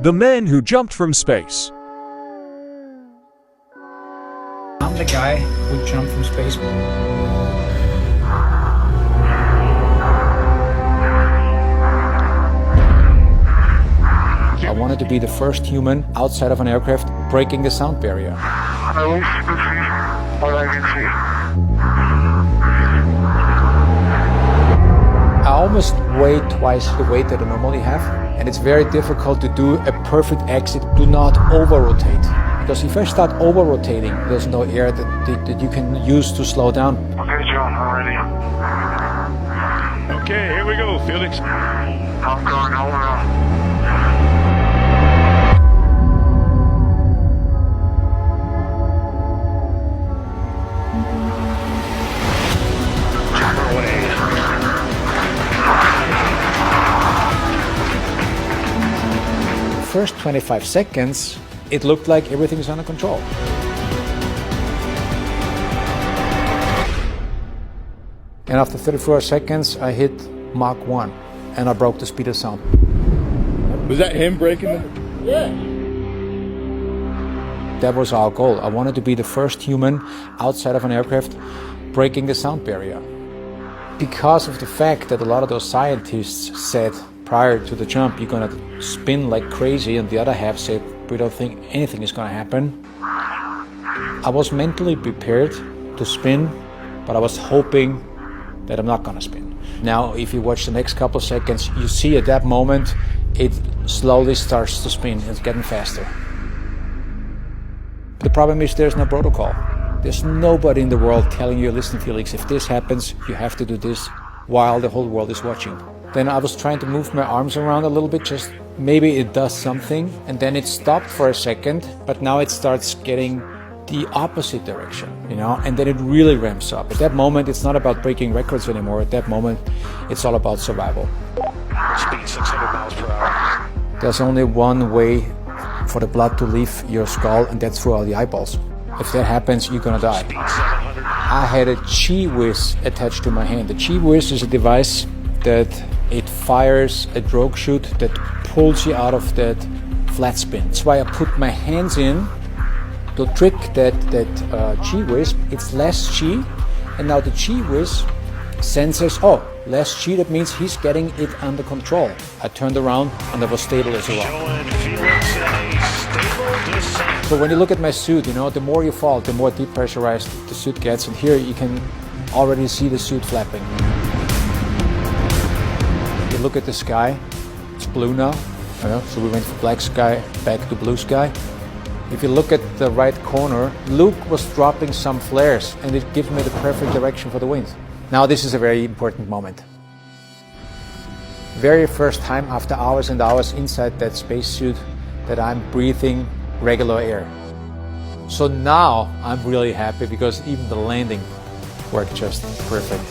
The men who jumped from space. I'm the guy who jumped from space. I wanted to be the first human outside of an aircraft breaking the sound barrier. I wish you could see what I can see. I almost weigh twice the weight that I normally have, and it's very difficult to do a perfect exit. Do not over-rotate, because if I start over-rotating, there's no air that you can use to slow down. Okay, John, I'm ready. Okay, here we go, Felix. I'm going over. First 25 seconds, it looked like everything is under control. And after 34 seconds, I hit Mach 1 and I broke the speed of sound. Was that him breaking the... Yeah. That was our goal. I wanted to be the first human outside of an aircraft breaking the sound barrier. Because of the fact that a lot of those scientists said prior to the jump, you're going to spin like crazy, and the other half said, we don't think anything is going to happen. I was mentally prepared to spin, but I was hoping that I'm not going to spin. Now, if you watch the next couple of seconds, you see at that moment, it slowly starts to spin. It's getting faster. The problem is there's no protocol. There's nobody in the world telling you, listen, Felix, if this happens, you have to do this while the whole world is watching. Then I was trying to move my arms around a little bit, just maybe it does something, and then it stopped for a second, but now it starts getting the opposite direction, and then it really ramps up. At that moment, it's not about breaking records anymore. At that moment, it's all about survival. Speed 600 miles per hour. There's only one way for the blood to leave your skull, and that's through all the eyeballs. If that happens, you're gonna die. I had a Chi Whiz attached to my hand. The Chi Whiz is a device that it fires a drogue chute that pulls you out of that flat spin. That's why I put my hands in to trick that Chi Whiz. It's less Chi, and now the Chi Whiz senses, oh, less Chi, that means he's getting it under control. I turned around and I was stable as a rock. So when you look at my suit, the more you fall, the more depressurized the suit gets, and here you can already see the suit flapping. You look at the sky, it's blue now, so we went from black sky back to blue sky. If you look at the right corner, Luke was dropping some flares, and it gives me the perfect direction for the wind. Now this is a very important moment. Very first time after hours and hours inside that spacesuit that I'm breathing regular air. So now I'm really happy because even the landing worked just perfect.